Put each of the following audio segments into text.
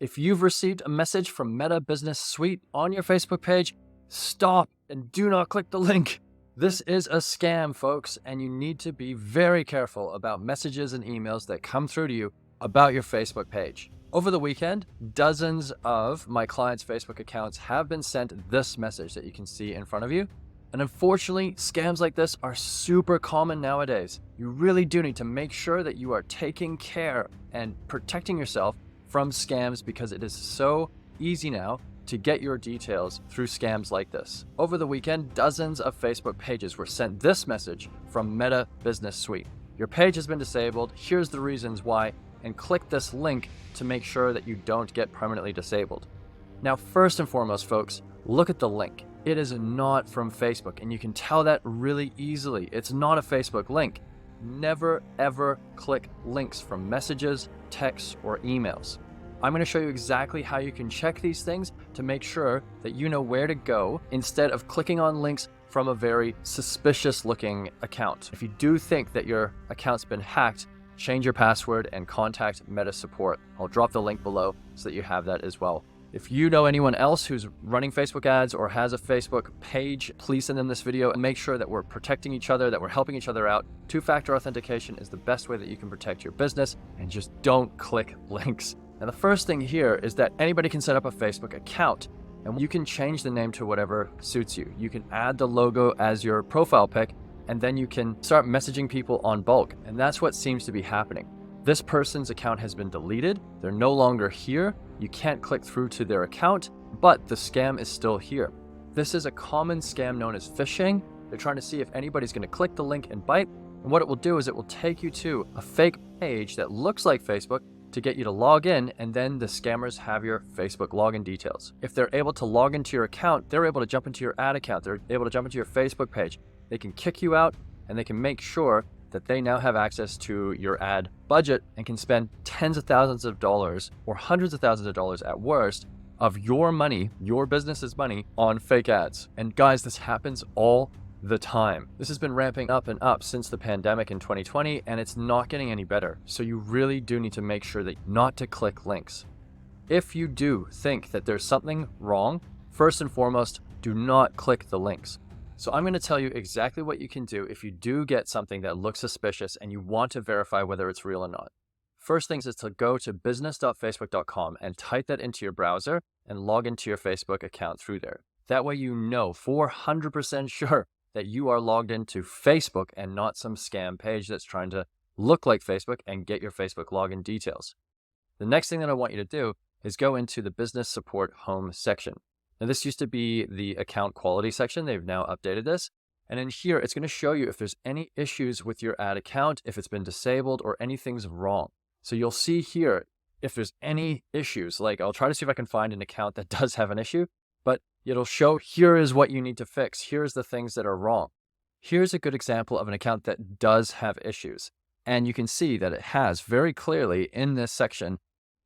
If you've received a message from Meta Business Suite on your Facebook page, stop and do not click the link. This is a scam, folks, and you need to be very careful about messages and emails that come through to you about your Facebook page. Over the weekend, dozens of my clients' Facebook accounts have been sent this message that you can see in front of you. And unfortunately, scams like this are super common nowadays. You really do need to make sure that you are taking care and protecting yourself from scams, because it is so easy now to get your details through scams like this. Over the weekend, dozens of Facebook pages were sent this message from Meta Business Suite. Your page has been disabled. Here's the reasons why, and click this link to make sure that you don't get permanently disabled. Now, first and foremost, folks, look at the link. It is not from Facebook, and you can tell that really easily. It's not a Facebook link. Never, ever click links from messages, texts, or emails. I'm going to show you exactly how you can check these things to make sure that you know where to go instead of clicking on links from a very suspicious looking account. If you do think that your account's been hacked, change your password and contact Meta support. I'll drop the link below so that you have that as well. If you know anyone else who's running Facebook ads or has a Facebook page, please send them this video and make sure that we're protecting each other, that we're helping each other out. Two-factor authentication is the best way that you can protect your business, and just don't click links. Now, the first thing here is that anybody can set up a Facebook account, and you can change the name to whatever suits you. You can add the logo as your profile pic, and then you can start messaging people on bulk, and that's what seems to be happening. This person's account has been deleted. They're no longer here. You can't click through to their account, but the scam is still here. This is a common scam known as phishing. They're trying to see if anybody's going to click the link and bite. And what it will do is it will take you to a fake page that looks like Facebook to get you to log in, and then the scammers have your Facebook login details. If they're able to log into your account, they're able to jump into your ad account. They're able to jump into your Facebook page. They can kick you out, and they can make sure that they now have access to your ad budget and can spend tens of thousands of dollars or hundreds of thousands of dollars at worst of your money, your business's money, on fake ads. And guys, this happens all the time. This has been ramping up and up since the pandemic in 2020, and it's not getting any better. So you really do need to make sure that not to click links. If you do think that there's something wrong, first and foremost, do not click the links. So I'm going to tell you exactly what you can do if you do get something that looks suspicious and you want to verify whether it's real or not. First things is to go to business.facebook.com and type that into your browser and log into your Facebook account through there. That way you know 400% sure that you are logged into Facebook and not some scam page that's trying to look like Facebook and get your Facebook login details. The next thing that I want you to do is go into the business support home section. Now, this used to be the account quality section. They've now updated this. And in here, it's going to show you if there's any issues with your ad account, if it's been disabled or anything's wrong. So you'll see here, if there's any issues, like I'll try to see if I can find an account that does have an issue, but it'll show here is what you need to fix. Here's the things that are wrong. Here's a good example of an account that does have issues. And you can see that it has very clearly in this section,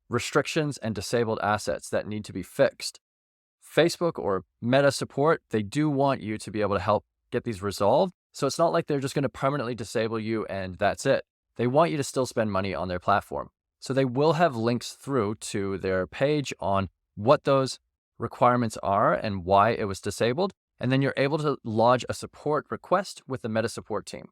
restrictions and disabled assets that need to be fixed. Facebook or Meta support, they do want you to be able to help get these resolved. So it's not like they're just going to permanently disable you and that's it. They want you to still spend money on their platform. So they will have links through to their page on what those requirements are and why it was disabled. And then you're able to lodge a support request with the Meta support team.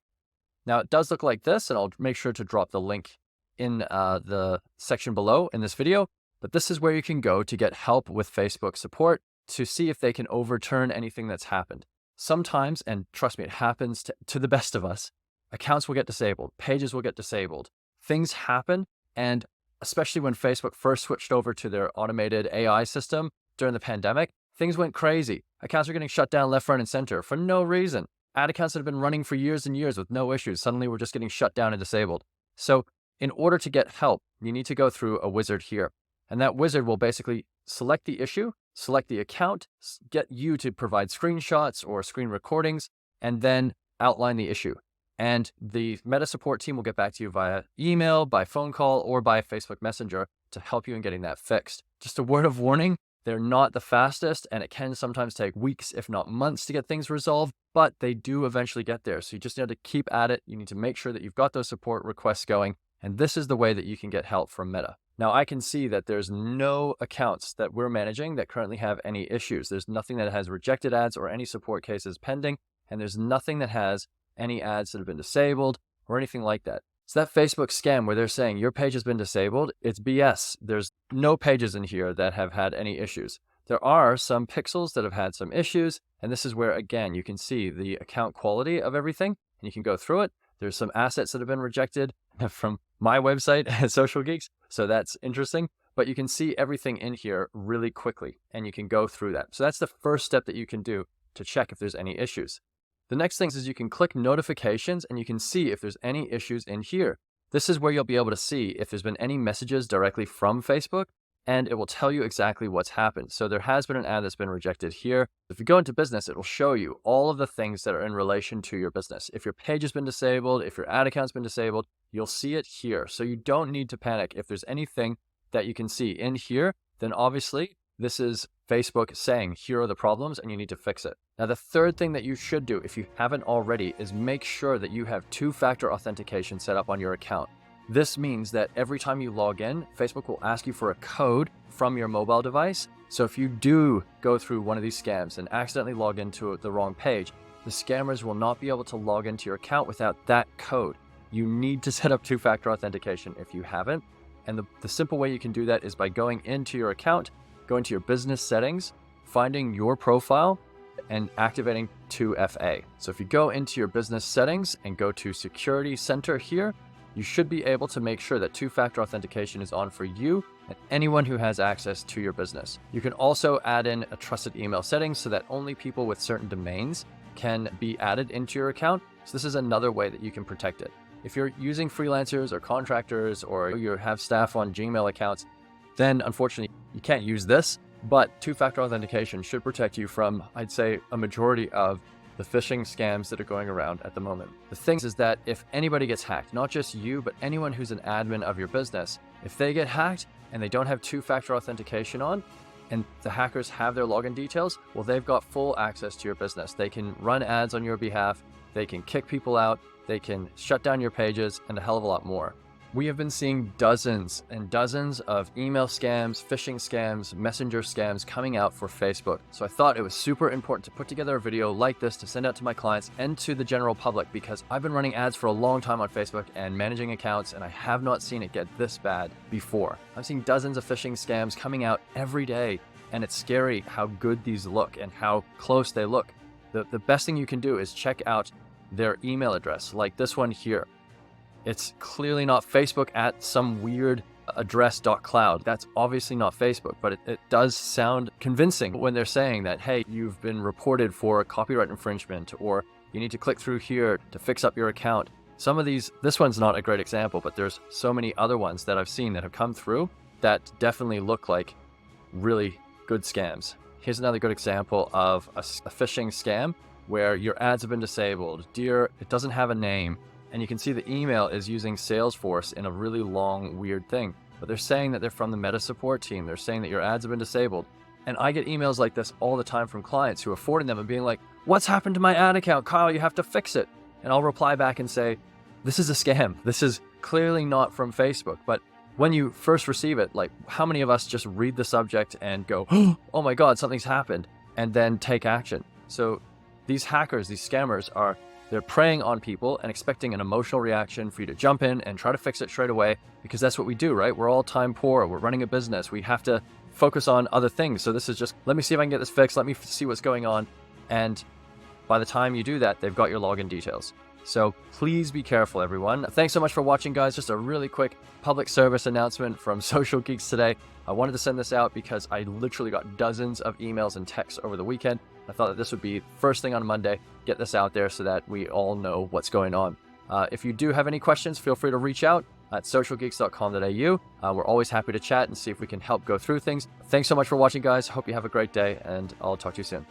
Now it does look like this, and I'll make sure to drop the link in the section below in this video. But this is where you can go to get help with Facebook support to see if they can overturn anything that's happened. Sometimes, and trust me, it happens to the best of us, accounts will get disabled, pages will get disabled, things happen, and especially when Facebook first switched over to their automated AI system during the pandemic, things went crazy. Accounts are getting shut down left, right, and center for no reason. Ad accounts that have been running for years and years with no issues, suddenly we're just getting shut down and disabled. So in order to get help, you need to go through a wizard here. And that wizard will basically select the issue, select the account, get you to provide screenshots or screen recordings, and then outline the issue. And the Meta support team will get back to you via email, by phone call, or by Facebook Messenger to help you in getting that fixed. Just a word of warning, they're not the fastest, and it can sometimes take weeks, if not months, to get things resolved, but they do eventually get there. So you just need to keep at it. You need to make sure that you've got those support requests going, And this is the way that you can get help from Meta. Now, I can see that there's no accounts that we're managing that currently have any issues. There's nothing that has rejected ads or any support cases pending, and there's nothing that has any ads that have been disabled or anything like that. So that Facebook scam where they're saying your page has been disabled, it's BS. There's no pages in here that have had any issues. There are some pixels that have had some issues, and this is where, again, you can see the account quality of everything, and you can go through it. There's some assets that have been rejected from my website, Social Geeks, so that's interesting. But you can see everything in here really quickly, and you can go through that. So that's the first step that you can do to check if there's any issues. The next thing is you can click notifications, and you can see if there's any issues in here. This is where you'll be able to see if there's been any messages directly from Facebook, and it will tell you exactly what's happened. So there has been an ad that's been rejected here. If you go into business, it will show you all of the things that are in relation to your business. If your page has been disabled, if your ad account's been disabled, you'll see it here. So you don't need to panic. If there's anything that you can see in here, then obviously this is Facebook saying, here are the problems and you need to fix it. Now, the third thing that you should do, if you haven't already, is make sure that you have two-factor authentication set up on your account. This means that every time you log in, Facebook will ask you for a code from your mobile device. So if you do go through one of these scams and accidentally log into the wrong page, the scammers will not be able to log into your account without that code. You need to set up two-factor authentication if you haven't. And the simple way you can do that is by going into your account, going to your business settings, finding your profile, and activating 2FA. So if you go into your business settings and go to Security Center here, you should be able to make sure that two-factor authentication is on for you and anyone who has access to your business. You can also add in a trusted email setting so that only people with certain domains can be added into your account. So this is another way that you can protect it. If you're using freelancers or contractors or you have staff on Gmail accounts, then unfortunately you can't use this, but two-factor authentication should protect you from, I'd say, a majority of the phishing scams that are going around at the moment. The thing is that if anybody gets hacked, not just you, but anyone who's an admin of your business, if they get hacked and they don't have two-factor authentication on, and the hackers have their login details, well, they've got full access to your business. They can run ads on your behalf, they can kick people out, they can shut down your pages, and a hell of a lot more. We have been seeing dozens and dozens of email scams, phishing scams, messenger scams coming out for Facebook. So I thought it was super important to put together a video like this to send out to my clients and to the general public, because I've been running ads for a long time on Facebook and managing accounts, and I have not seen it get this bad before. I've seen dozens of phishing scams coming out every day, and it's scary how good these look and how close they look. The best thing you can do is check out their email address, like this one here. It's clearly not Facebook at some weird address.cloud. That's obviously not Facebook, but it does sound convincing when they're saying that, hey, you've been reported for copyright infringement, or you need to click through here to fix up your account. Some of these, this one's not a great example, but there's so many other ones that I've seen that have come through that definitely look like really good scams. Here's another good example of a phishing scam where your ads have been disabled. Dear, it doesn't have a name. And you can see the email is using Salesforce in a really long, weird thing. But they're saying that they're from the Meta support team. They're saying that your ads have been disabled. And I get emails like this all the time from clients who are forwarding them and being like, what's happened to my ad account? Kyle, you have to fix it. And I'll reply back and say, this is a scam. This is clearly not from Facebook. But when you first receive it, like, how many of us just read the subject and go, oh my God, something's happened, and then take action? So these hackers, these scammers they're preying on people and expecting an emotional reaction for you to jump in and try to fix it straight away, because that's what we do, right? We're all time poor. We're running a business. We have to focus on other things. So this is just, let me see if I can get this fixed. Let me see what's going on. And by the time you do that, they've got your login details. So please be careful, everyone. Thanks so much for watching, guys. Just a really quick public service announcement from Social Geeks today. I wanted to send this out because I literally got dozens of emails and texts over the weekend. I thought that this would be first thing on Monday, get this out there so that we all know what's going on. If you do have any questions, feel free to reach out at socialgeeks.com.au. We're always happy to chat and see if we can help go through things. Thanks so much for watching, guys. Hope you have a great day, and I'll talk to you soon.